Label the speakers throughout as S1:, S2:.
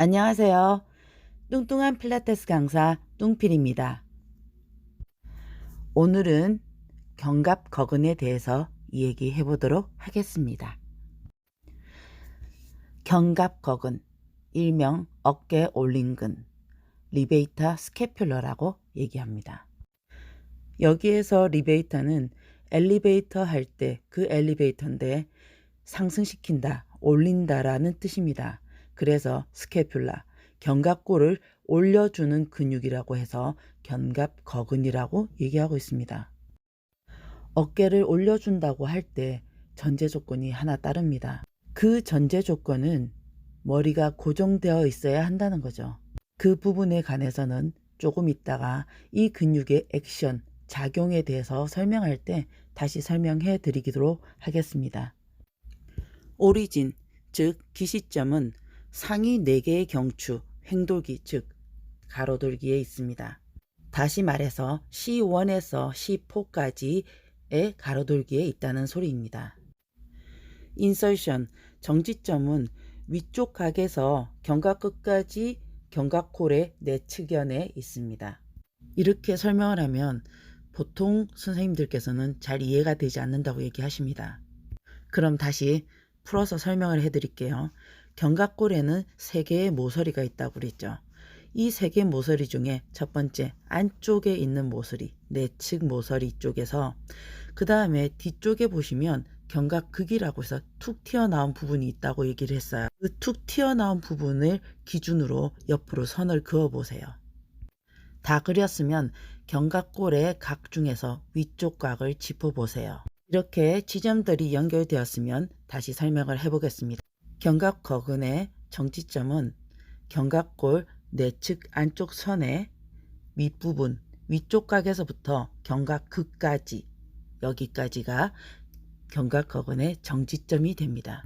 S1: 안녕하세요. 뚱뚱한 필라테스 강사 뚱필입니다. 오늘은 견갑거근에 대해서 얘기해 보도록 하겠습니다. 견갑거근, 일명 어깨 올림근, 리베이터 스캐퓰러라고 얘기합니다. 여기에서 리베이터는 엘리베이터 할 때 그 엘리베이터인데 상승시킨다, 올린다라는 뜻입니다. 그래서 스캐퓰라, 견갑골을 올려주는 근육이라고 해서 견갑거근이라고 얘기하고 있습니다. 어깨를 올려준다고 할 때 전제 조건이 하나 따릅니다. 그 전제 조건은 머리가 고정되어 있어야 한다는 거죠. 그 부분에 관해서는 조금 있다가 이 근육의 액션, 작용에 대해서 설명할 때 다시 설명해 드리도록 하겠습니다. 오리진, 즉 기시점은 상위 4개의 경추, 횡돌기, 즉 가로돌기에 있습니다. 다시 말해서 C1에서 C4까지의 가로돌기에 있다는 소리입니다. 인설션, 정지점은 위쪽 각에서 견갑 끝까지 견갑골의 내측면에 있습니다. 이렇게 설명을 하면 보통 선생님들께서는 잘 이해가 되지 않는다고 얘기하십니다. 그럼 다시 풀어서 설명을 해드릴게요. 견갑골에는 3개의 모서리가 있다고 그랬죠. 이 3개의 모서리 중에 첫 번째 안쪽에 있는 모서리, 내측 모서리 쪽에서 그 다음에 뒤쪽에 보시면 견갑극이라고 해서 툭 튀어나온 부분이 있다고 얘기를 했어요. 그 툭 튀어나온 부분을 기준으로 옆으로 선을 그어보세요. 다 그렸으면 견갑골의 각 중에서 위쪽 각을 짚어보세요. 이렇게 지점들이 연결되었으면 다시 설명을 해보겠습니다. 견갑거근의 정지점은 견갑골 내측 안쪽 선의 밑부분, 위쪽 각에서부터 견갑극까지, 여기까지가 견갑거근의 정지점이 됩니다.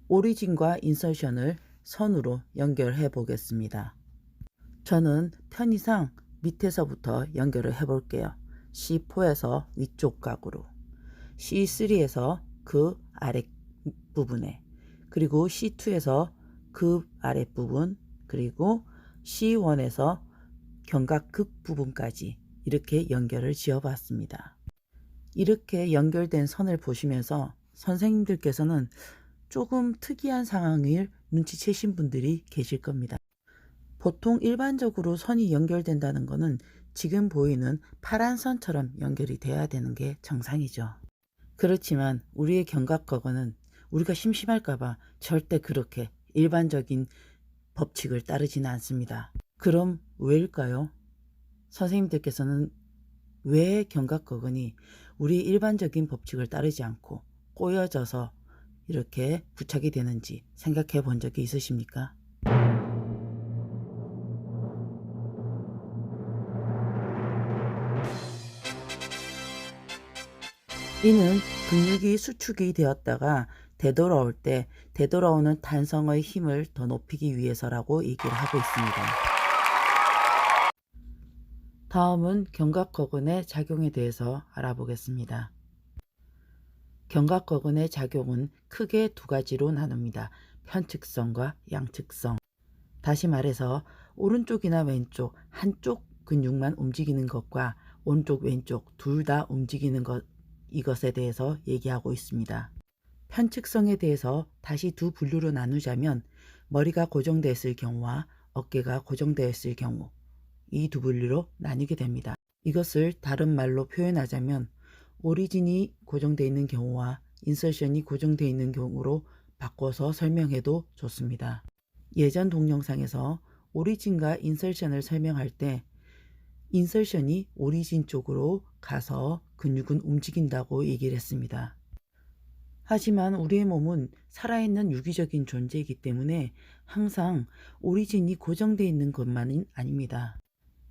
S1: 오리진과 인설션을 선으로 연결해 보겠습니다. 저는 편의상 밑에서부터 연결을 해 볼게요. C4에서 위쪽 각으로, C3에서 그 아랫부분에, 그리고 C2에서 그 아랫부분, 그리고 C1에서 견갑극 부분까지 이렇게 연결을 지어 봤습니다. 이렇게 연결된 선을 보시면서 선생님들께서는 조금 특이한 상황을 눈치채신 분들이 계실 겁니다. 보통 일반적으로 선이 연결된다는 것은 지금 보이는 파란 선처럼 연결이 돼야 되는 게 정상이죠. 그렇지만 우리의 견갑거근은 우리가 심심할까봐 절대 그렇게 일반적인 법칙을 따르지는 않습니다. 그럼 왜일까요? 선생님들께서는 왜 견갑거근이 우리 일반적인 법칙을 따르지 않고 꼬여져서 이렇게 부착이 되는지 생각해 본 적이 있으십니까? 이는 근육이 수축이 되었다가 되돌아올 때 되돌아오는 탄성의 힘을 더 높이기 위해서라고 얘기를 하고 있습니다. 다음은 견갑거근의 작용에 대해서 알아보겠습니다. 견갑거근의 작용은 크게 두 가지로 나눕니다. 편측성과 양측성. 다시 말해서 오른쪽이나 왼쪽 한쪽 근육만 움직이는 것과 오른쪽 왼쪽 둘 다 움직이는 것, 이것에 대해서 얘기하고 있습니다. 편측성에 대해서 다시 두 분류로 나누자면 머리가 고정되어 있을 경우와 어깨가 고정되어 있을 경우, 이 두 분류로 나뉘게 됩니다. 이것을 다른 말로 표현하자면 오리진이 고정되어 있는 경우와 인설션이 고정되어 있는 경우로 바꿔서 설명해도 좋습니다. 예전 동영상에서 오리진과 인설션을 설명할 때 인설션이 오리진 쪽으로 가서 근육은 움직인다고 얘기를 했습니다. 하지만 우리의 몸은 살아있는 유기적인 존재이기 때문에 항상 오리진이 고정되어 있는 것만은 아닙니다.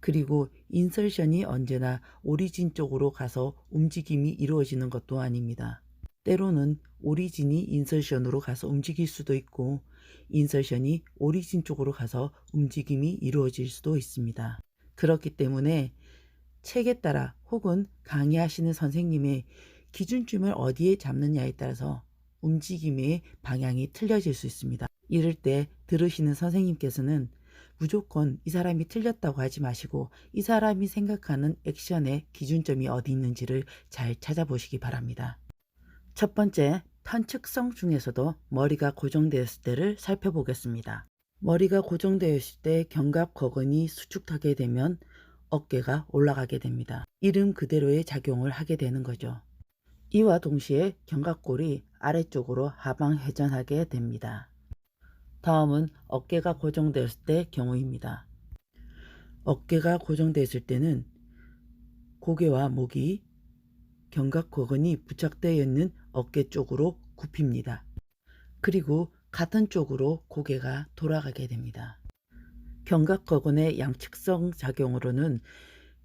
S1: 그리고 인설션이 언제나 오리진 쪽으로 가서 움직임이 이루어지는 것도 아닙니다. 때로는 오리진이 인설션으로 가서 움직일 수도 있고 인설션이 오리진 쪽으로 가서 움직임이 이루어질 수도 있습니다. 그렇기 때문에 책에 따라 혹은 강의하시는 선생님의 기준점을 어디에 잡느냐에 따라서 움직임의 방향이 틀려질 수 있습니다. 이럴 때 들으시는 선생님께서는 무조건 이 사람이 틀렸다고 하지 마시고 이 사람이 생각하는 액션의 기준점이 어디 있는지를 잘 찾아보시기 바랍니다. 첫 번째, 편측성 중에서도 머리가 고정되었을 때를 살펴보겠습니다. 머리가 고정되어 있을 때 견갑거근이 수축하게 되면 어깨가 올라가게 됩니다. 이름 그대로의 작용을 하게 되는 거죠. 이와 동시에 견갑골이 아래쪽으로 하방 회전하게 됩니다. 다음은 어깨가 고정되었을 때 경우입니다. 어깨가 고정되었을 때는 고개와 목이 견갑거근이 부착되어 있는 어깨 쪽으로 굽힙니다. 그리고 같은 쪽으로 고개가 돌아가게 됩니다. 견갑거근의 양측성 작용으로는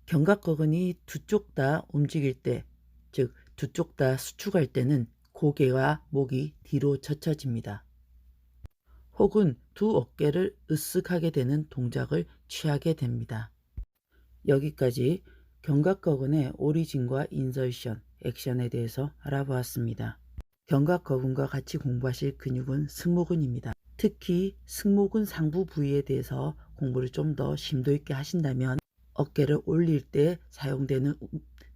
S1: 견갑거근이 두 쪽 다 움직일 때, 즉 두 쪽 다 수축할 때는 고개와 목이 뒤로 젖혀집니다. 혹은 두 어깨를 으쓱하게 되는 동작을 취하게 됩니다. 여기까지 견갑거근의 오리진과 인설션, 액션에 대해서 알아보았습니다. 견갑거근과 같이 공부하실 근육은 승모근입니다. 특히 승모근 상부 부위에 대해서 공부를 좀 더 심도 있게 하신다면 어깨를 올릴 때 사용되는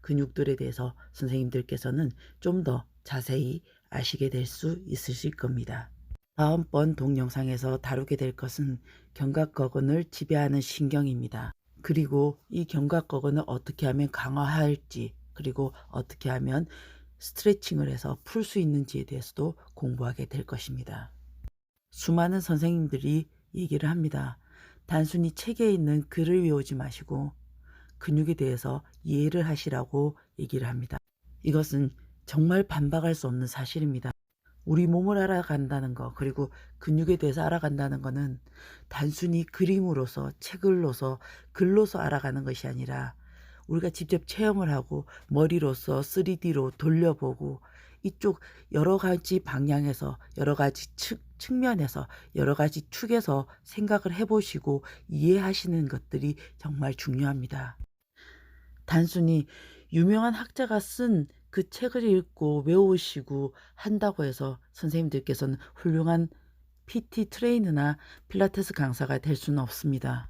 S1: 근육들에 대해서 선생님들께서는 좀 더 자세히 아시게 될 수 있으실 겁니다. 다음번 동영상에서 다루게 될 것은 견갑거근을 지배하는 신경입니다. 그리고 이 견갑거근을 어떻게 하면 강화할지, 그리고 어떻게 하면 스트레칭을 해서 풀 수 있는지에 대해서도 공부하게 될 것입니다. 수많은 선생님들이 얘기를 합니다. 단순히 책에 있는 글을 외우지 마시고 근육에 대해서 이해를 하시라고 얘기를 합니다. 이것은 정말 반박할 수 없는 사실입니다. 우리 몸을 알아간다는 것, 그리고 근육에 대해서 알아간다는 것은 단순히 그림으로서, 책을로서, 글로서 알아가는 것이 아니라 우리가 직접 체험을 하고 머리로서 3D로 돌려보고 이쪽 여러 가지 방향에서, 여러 가지 측면에서, 여러 가지 축에서 생각을 해보시고 이해하시는 것들이 정말 중요합니다. 단순히 유명한 학자가 쓴 그 책을 읽고 외우시고 한다고 해서 선생님들께서는 훌륭한 PT 트레이너나 필라테스 강사가 될 수는 없습니다.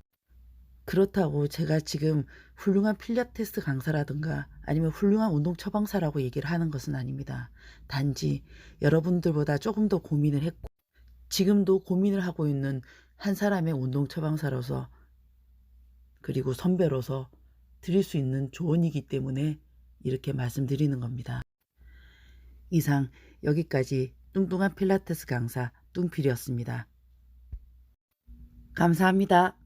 S1: 그렇다고 제가 지금 훌륭한 필라테스 강사라든가 아니면 훌륭한 운동 처방사라고 얘기를 하는 것은 아닙니다. 단지 여러분들보다 조금 더 고민을 했고 지금도 고민을 하고 있는 한 사람의 운동 처방사로서 그리고 선배로서 드릴 수 있는 조언이기 때문에 이렇게 말씀드리는 겁니다. 이상 여기까지 뚱뚱한 필라테스 강사 뚱필이었습니다. 감사합니다.